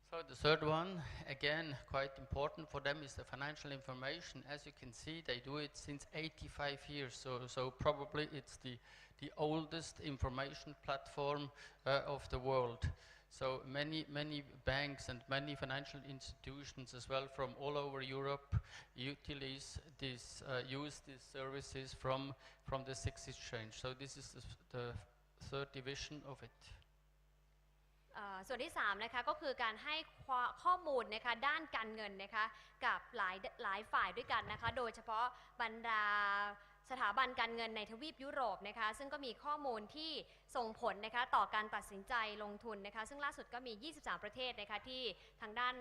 So the third one, again, quite important for them is the financial information. As you can see, they do it since 85 years, so probably it's the oldest information platform of the world. So many banks and many financial institutions as well from all over Europe use these services from the SIX exchange. So this is the third division of it. ส่วนที่3นะคะก็คือการให้ข้อมูลนะคะด้านการเงินนะคะกับหลายฝ่ายด้วยกันนะคะโดยเฉพาะบรรดาสถาบันการเงินในทวีปยุโรปนะคะซึ่งก็มีข้อมูลที่ส่งผลนะคะต่อการตัดสินใจลงทุนนะคะซึ่งล่าสุดก็มี 23 ประเทศนะคะที่ทางด้าน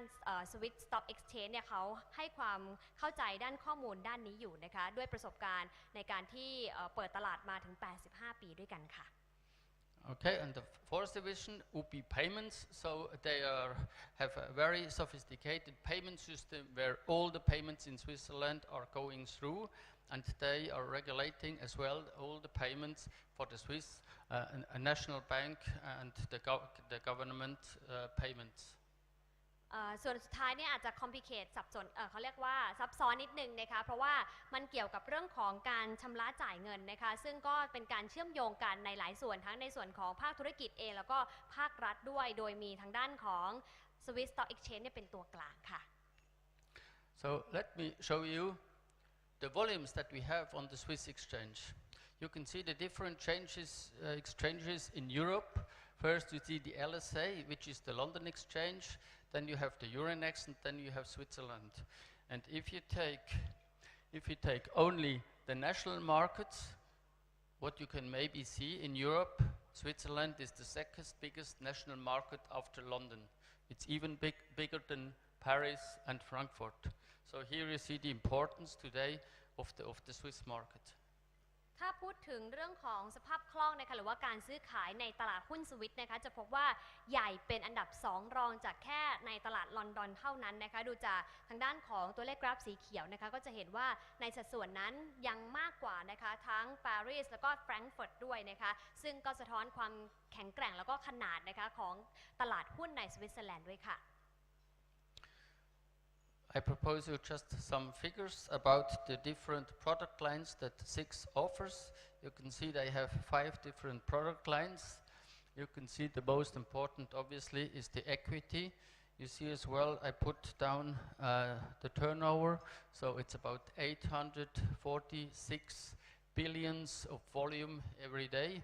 Swiss Stock Exchange เนี่ยเขาให้ความเข้าใจด้านข้อมูลด้านนี้อยู่นะคะด้วยประสบการณ์ในการที่เปิดตลาดมาถึง 85 ปีด้วยกันค่ะOkay, and the fourth division, UPI payments. So they have a very sophisticated payment system where all the payments in Switzerland are going through, and they are regulating as well all the payments for the Swiss National Bank and the government payments. ส่วนสุดท้ายเนี่ยอาจจะ complicate สับสนเขาเรียกว่าซับซ้อนนิดนึงนะคะเพราะว่ามันเกี่ยวกับเรื่องของการชำระจ่ายเงินนะคะซึ่งก็เป็นการเชื่อมโยงกันในหลายส่วนทั้งในส่วนของภาคธุรกิจเองแล้วก็ภาครัฐด้วยโดยมีทางด้านของ Swiss Stock Exchange เนี่ยเป็นตัวกลางค่ะ So let me show you the volumes that we have on the Swiss exchange. You can see the different exchanges in Europe. First you see the LSA, which is the London exchange. Then you have the Euronext, and then you have Switzerland. And if you take only the national markets, what you can maybe see in Europe, Switzerland is the second biggest national market after London. It's even bigger than Paris and Frankfurt. So here you see the importance today of the Swiss market. ถ้าพูดถึงเรื่องของสภาพคล่องนะคะหรือว่าการซื้อขายในตลาดหุ้นสวิตนะคะจะพบว่าใหญ่เป็นอันดับ2รองจากแค่ในตลาดลอนดอนเท่านั้นนะคะดูจากทางด้านของตัวเลขกราฟสีเขียวนะคะก็จะเห็นว่าในสัดส่วนนั้นยังมากกว่านะคะทั้งปารีสแล้วก็แฟรงก์เฟิร์ตด้วยนะคะซึ่งก็สะท้อนความแข็งแกร่งแล้วก็ขนาดนะคะของตลาดหุ้นในสวิตเซอร์แลนด์ด้วยค่ะI propose you just some figures about the different product lines that SIX offers. You can see they have 5 different product lines. You can see the most important obviously is the equity. You see as well I put down the turnover, so it's about 846 billions of volume every day.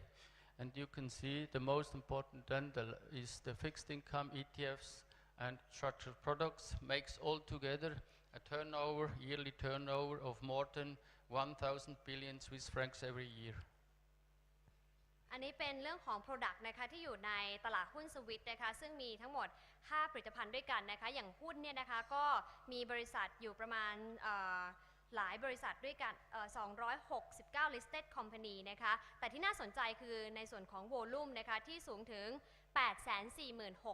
And you can see the most important then is the fixed income ETFs and structured products makes all together a turnover, yearly turnover of more than 1,000 billion Swiss francs every year. อันนี้เป็นเรื่องของ Product นะคะที่อยู่ในตลาดหุ้นสวิตนะคะซึ่งมีทั้งหมด5ผลิตภัณฑ์ด้วยกันนะคะอย่างหุ้นเนี่ยนะคะก็มีบริษัทอยู่ประมาณหลายบริษัทด้วยกัน269 listed company นะคะแต่ที่น่าสนใจคือในส่วนของ volume นะคะที่สูงถึง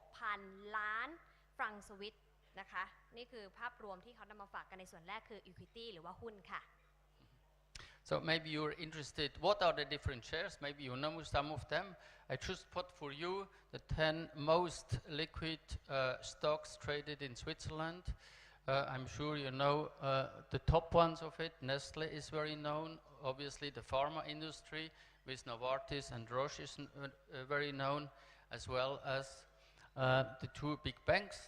846,000 ล้านฟรังก์สวิสนะคะนี่คือภาพรวมที่เขานำมาฝากกันในส่วนแรกคือ equity หรือว่าหุ้นค่ะ So maybe you're interested, what are the different shares? Maybe you know some of them. I just put for you the 10 most liquid stocks traded in Switzerland. I'm sure you know the top ones of it. Nestle is very known. Obviously the pharma industry with Novartis and Roche is very known, as well as the 2 big banks.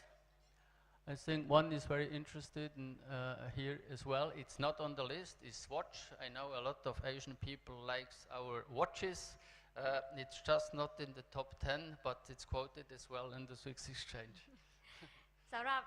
I think one is very interested in here as well. It's not on the list, it's Swatch. I know a lot of Asian people likes our watches. It's just not in the top 10, but it's quoted as well in the Swiss exchange. สำหรับ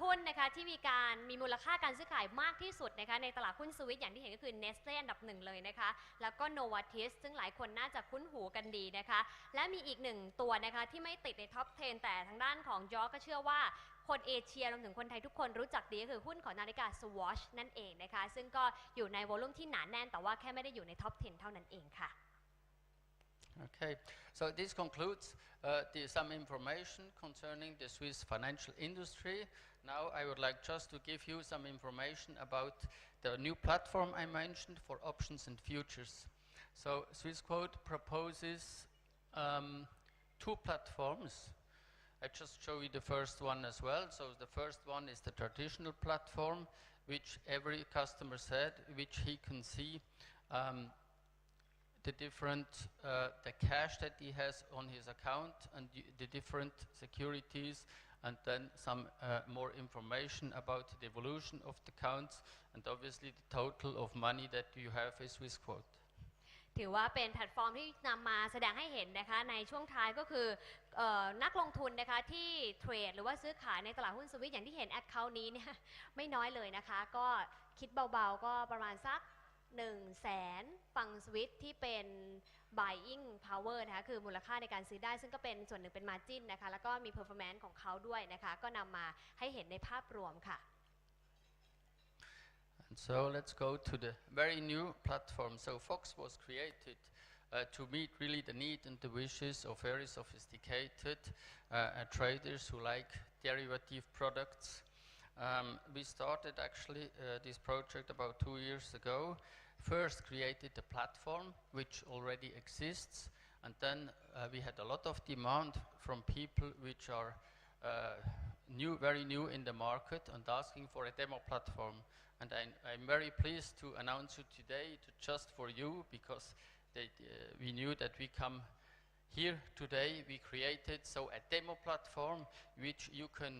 หุ้นนะคะที่มีมูลค่าการซื้อขายมากที่สุดนะคะในตลาดหุ้นสวิสอย่างที่เห็นก็คือ Nestle อันดับ1เลยนะคะแล้วก็ Novartis ซึ่งหลายคนน่าจะคุ้นหูกันดีนะคะและมีอีก1ตัวนะคะที่ไม่ติดในท็อป 10 แต่ทางด้านของยอร์กก็เชื่อว่าคนเอเชียรวมถึงคนไทยทุกคนรู้จักดีก็คือหุ้นของนาฬิกา Swatch นั่นเองนะคะซึ่งก็อยู่ในวอลุ่มที่หนาแน่นแต่ว่าแค่ไม่ได้อยู่ในท็อป 10 เท่านั้นเองค่ะ Okay, so this concludes some information concerning the Swiss financial industry. Now I would like just to give you some information about the new platform I mentioned for options and futures. So Swissquote proposes 2 platforms. I just show you the first one as well. So the first one is the traditional platform, which every customer said, which he can see the different the cash that he has on his account and the different securities, and then some more information about the evolution of the accounts and obviously the total of money that you have is Swissquote. ถือว่าเป็นแพลตฟอร์มที่นำมาแสดงให้เห็นนะคะในช่วงท้ายก็คือ นักลงทุนนะคะที่เทรดหรือว่าซื้อขายในตลาดหุ้นสวิสอย่างที่เห็นแอคเคาท์นี้เนี่ย ไม่น้อยเลยนะคะก็คิดเบาๆก็ประมาณสัก100,000 ฟังสวิสที่เป็น buying power นะคะคือมูลค่าในการซื้อได้ซึ่งก็เป็นส่วนหนึ่งเป็น margin นะคะแล้วก็มี performance ของเขาด้วยนะคะก็นำมาให้เห็นในภาพรวมค่ะ So let's go to the very new platform. So Fox was created to meet really the need and the wishes of very sophisticated traders who like derivative products. We started actually this project about 2 years ago. First created a platform which already exists, and then we had a lot of demand from people which are very new in the market and asking for a demo platform. And I'm very pleased to announce you today just for you because we knew that we come here today. We created a demo platform which you can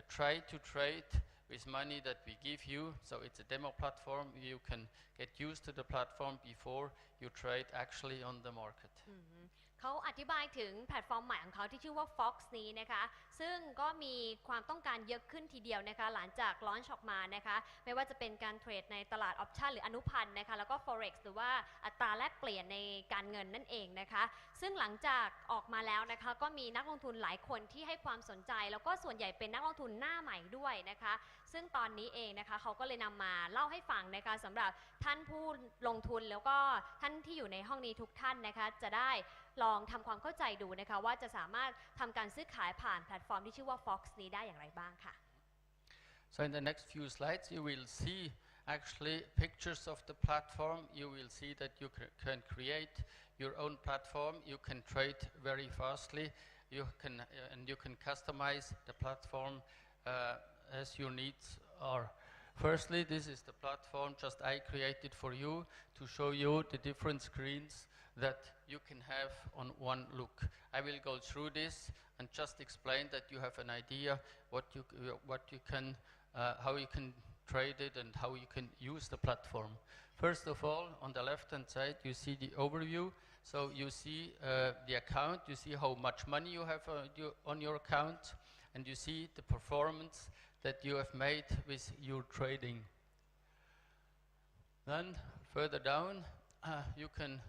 try to trade with money that we give you. So it's a demo platform. You can get used to the platform before you trade actually on the market. เขาอธิบายถึงแพลตฟอร์มใหม่ของเขาที่ชื่อว่า Fox นี้นะคะซึ่งก็มีความต้องการเยอะขึ้นทีเดียวนะคะหลังจากลอนช์ออกมานะคะไม่ว่าจะเป็นการเทรดในตลาดออปชันหรืออนุพันธ์นะคะแล้วก็ Forex หรือว่าอัตราแลกเปลี่ยนในการเงินนั่นเองนะคะซึ่งหลังจากออกมาแล้วนะคะก็มีนักลงทุนหลายคนที่ให้ความสนใจแล้วก็ส่วนใหญ่เป็นนักลงทุนหน้าใหม่ด้วยนะคะซึ่งตอนนี้เองนะคะเขาก็เลยนำมาเล่าให้ฟังนะคะสำหรับท่านผู้ลงทุนแล้วก็ท่านที่อยู่ในห้องนี้ทุกท่านนะคะจะได้ลองทำความเข้าใจดูนะคะว่าจะสามารถทำการซื้อขายผ่านแพลตฟอร์มที่ชื่อว่า Fox นี้ได้อย่างไรบ้างค่ะ So in the next few slides you will see actually pictures of the platform. You will see that you can create your own platform. You can trade very fastly. You can customize the platform as your needs are. Firstly, this is the platform just I created for you to show you the different screens that you can have on one look. I will go through this and just explain that you have an idea how you can trade it and how you can use the platform. First of all, on the left-hand side, you see the overview. So you see the account, you see how much money you have on your account, and you see the performance that you have made with your trading. Then further down, you can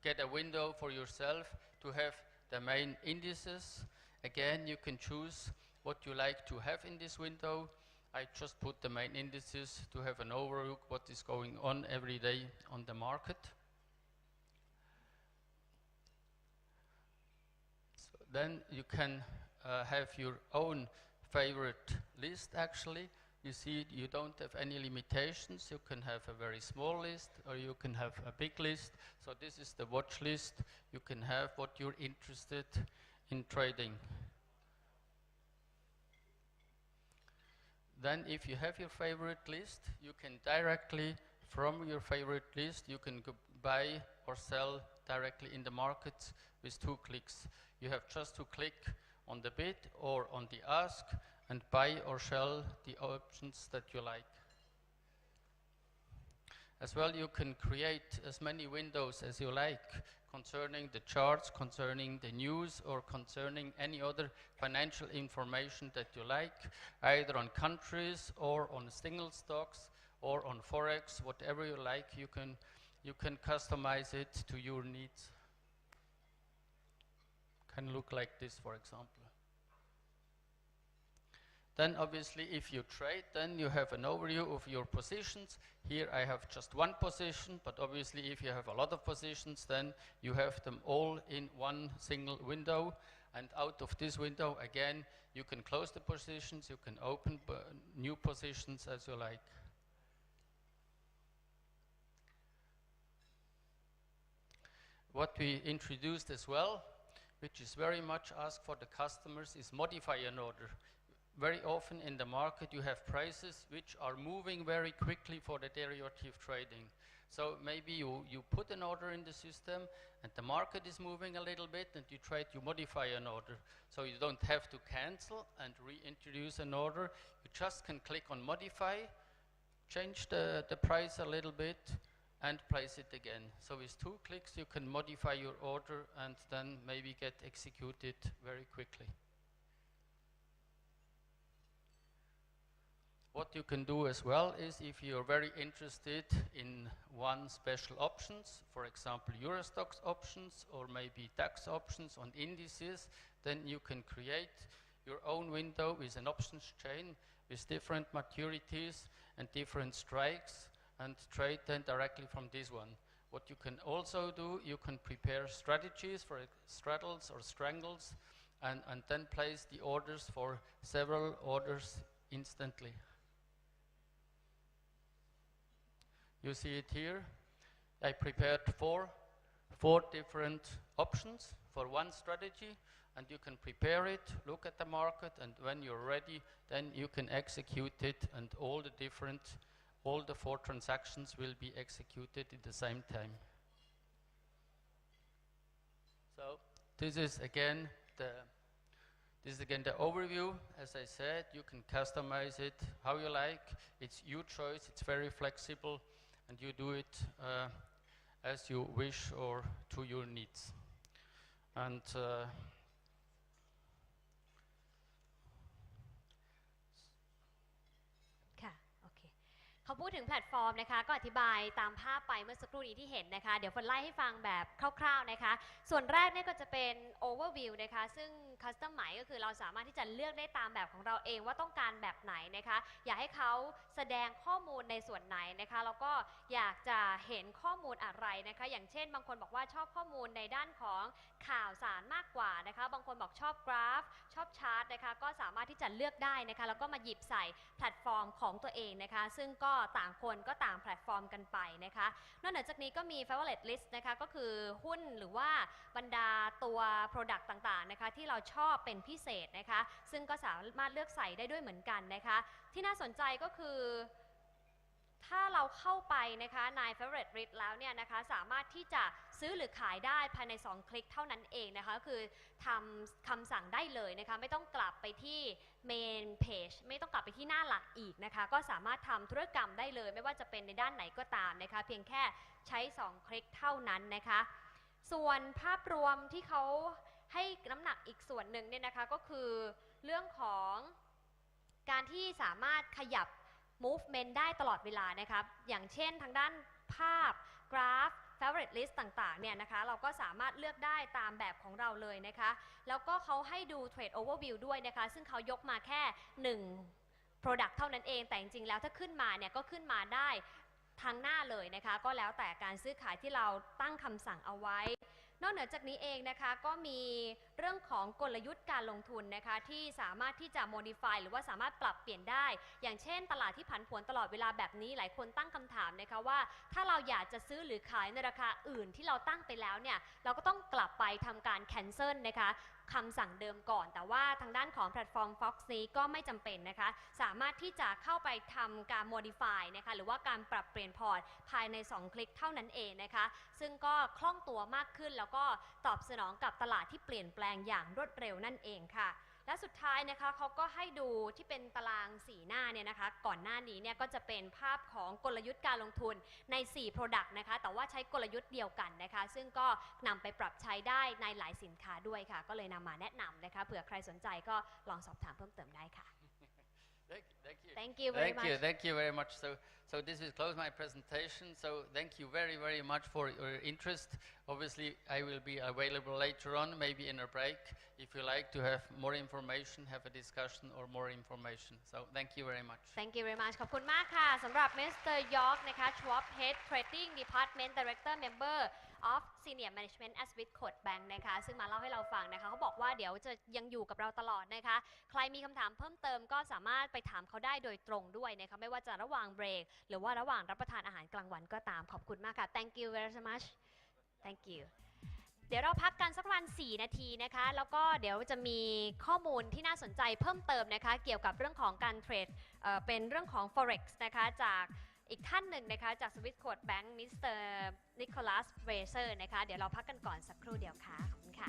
get a window for yourself to have the main indices. Again, you can choose what you like to have in this window. I just put the main indices to have an overview what is going on every day on the market. So then you can have your own favorite list actually. You see, you don't have any limitations. You can have a very small list or you can have a big list. So this is the watch list. You can have what you're interested in trading. Then if you have your favorite list, you can directly from your favorite list, you can buy or sell directly in the market with 2 clicks. You have just to click on the bid or on the ask and buy or sell the options that you like. As well, you can create as many windows as you like concerning the charts, concerning the news, or concerning any other financial information that you like, either on countries or on single stocks or on Forex, whatever you like, you can customize it to your needs. Can look like this, for example. Then obviously if you trade, then you have an overview of your positions. Here I have just one position, but obviously if you have a lot of positions, then you have them all in one single window. And out of this window, again, you can close the positions, you can open new positions as you like. What we introduced as well, which is very much asked for the customers, is modify an order. Very often in the market you have prices which are moving very quickly for the derivative trading. So maybe you put an order in the system and the market is moving a little bit and you try to modify an order. So you don't have to cancel and reintroduce an order. You just can click on modify, change the price a little bit and place it again. So with 2 clicks you can modify your order and then maybe get executed very quickly. What you can do as well is if you are very interested in one special options, for example Eurostoxx options or maybe DAX options on indices, then you can create your own window with an options chain with different maturities and different strikes and trade then directly from this one. What you can also do, you can prepare strategies for straddles or strangles and then place the orders for several orders instantly. You see it here. I prepared four different options for one strategy, and you can prepare it, look at the market, and when you're ready, then you can execute it, and all the 4 transactions will be executed at the same time. So this is again the overview. As I said, you can customize it how you like. It's your choice. It's very flexible, and you do it as you wish or to your needs. Andเขาพูดถึงแพลตฟอร์มนะคะก็อธิบายตามภาพไปเมื่อสักครู่นี้ที่เห็นนะคะเดี๋ยวฝนไล่ให้ฟังแบบคร่าวๆนะคะส่วนแรกเนี่ยก็จะเป็น overview นะคะซึ่ง custom หมายก็คือเราสามารถที่จะเลือกได้ตามแบบของเราเองว่าต้องการแบบไหนนะคะอยากให้เขาแสดงข้อมูลในส่วนไหนนะคะแล้วก็อยากจะเห็นข้อมูลอะไรนะคะอย่างเช่นบางคนบอกว่าชอบข้อมูลในด้านของข่าวสารมากกว่านะคะบางคนบอกชอบกราฟชอบชาร์ตนะคะก็สามารถที่จะเลือกได้นะคะแล้วก็มาหยิบใส่แพลตฟอร์มของตัวเองนะคะซึ่งก็ต่างคนก็ต่างแพลตฟอร์มกันไปนะคะนอกจากนี้ก็มี favorite list นะคะก็คือหุ้นหรือว่าบรรดาตัว product ต่างๆนะคะที่เราชอบเป็นพิเศษนะคะซึ่งก็สามารถเลือกใส่ได้ด้วยเหมือนกันนะคะที่น่าสนใจก็คือถ้าเราเข้าไปนะคะใน favorite list แล้วเนี่ยนะคะสามารถที่จะซื้อหรือขายได้ภายใน2คลิกเท่านั้นเองนะคะคือทำคำสั่งได้เลยนะคะไม่ต้องกลับไปที่ main page ไม่ต้องกลับไปที่หน้าหลักอีกนะคะก็สามารถทำธุรกรรมได้เลยไม่ว่าจะเป็นในด้านไหนก็ตามนะคะเพียงแค่ใช้2คลิกเท่านั้นนะคะส่วนภาพรวมที่เขาให้น้ำหนักอีกส่วนหนึ่งเนี่ยนะคะก็คือเรื่องของการที่สามารถขยับmovement ได้ตลอดเวลานะครับอย่างเช่นทางด้านภาพกราฟ favorite list ต่างๆเนี่ยนะคะเราก็สามารถเลือกได้ตามแบบของเราเลยนะคะแล้วก็เขาให้ดู trade overview ด้วยนะคะซึ่งเขายกมาแค่1 product เท่านั้นเองแต่จริงๆแล้วถ้าขึ้นมาเนี่ยก็ขึ้นมาได้ทั้งหน้าเลยนะคะก็แล้วแต่การซื้อขายที่เราตั้งคำสั่งเอาไว้นอกเหนือจากนี้เองนะคะก็มีเรื่องของกลยุทธ์การลงทุนนะคะที่สามารถที่จะ modify หรือว่าสามารถปรับเปลี่ยนได้อย่างเช่นตลาดที่ผันผวนตลอดเวลาแบบนี้หลายคนตั้งคำถามนะคะว่าถ้าเราอยากจะซื้อหรือขายในราคาอื่นที่เราตั้งไปแล้วเนี่ยเราก็ต้องกลับไปทำการ cancel นะคะคำสั่งเดิมก่อนแต่ว่าทางด้านของแพลตฟอร์ม Fox นี้ก็ไม่จำเป็นนะคะสามารถที่จะเข้าไปทำการ modify นะคะหรือว่าการปรับเปลี่ยนพอร์ตภายใน2คลิกเท่านั้นเองนะคะซึ่งก็คล่องตัวมากขึ้นแล้วก็ตอบสนองกับตลาดที่เปลี่ยนแปลงอย่างรวดเร็วนั่นเองค่ะและสุดท้ายนะคะเขาก็ให้ดูที่เป็นตาราง4หน้าเนี่ยนะคะก่อนหน้านี้เนี่ยก็จะเป็นภาพของกลยุทธ์การลงทุนใน4 Product นะคะแต่ว่าใช้กลยุทธ์เดียวกันนะคะซึ่งก็นำไปปรับใช้ได้ในหลายสินค้าด้วยค่ะก็เลยนำมาแนะนำนะคะเผื่อใครสนใจก็ลองสอบถามเพิ่มเติมได้ค่ะ Thank you very much. Thank you very much. So this will close my presentation. So thank you very, very much for your interest. Obviously, I will be available later on, maybe in a break, if you like to have more information, have a discussion or more information. So thank you very much. Thank you very much. ขอบคุณมากค่ะสำหรับ Mr. Jürg นะคะ Schwab Head Trading Department Director Member of Senior Management at Swissquote Bank นะคะซึ่งมาเล่าให้เราฟังนะคะเขาบอกว่าเดี๋ยวจะยังอยู่กับเราตลอดนะคะใครมีคำถามเพิ่มเติมก็สามารถไปถามเขาได้โดยตรงด้วยนะคะไม่ว่าจะระหว่างเบรกหรือว่าระหว่างรับประทานอาหารกลางวันก็ตามขอบคุณมากค่ะ Thank you very much Thank you เดี๋ยวเราพักกันสักประมาณ4 นาทีนะคะแล้วก็เดี๋ยวจะมีข้อมูลที่น่าสนใจเพิ่มเติมนะคะเกี่ยวกับเรื่องของการเทรดเป็นเรื่องของ Forex นะคะจากอีกท่านหนึ่งนะคะจาก Swissquote Bank มิสเตอร์นิโคลัสเวเซอร์นะคะเดี๋ยวเราพักกันก่อนสักครู่เดียวค่ะขอบคุณค่ะ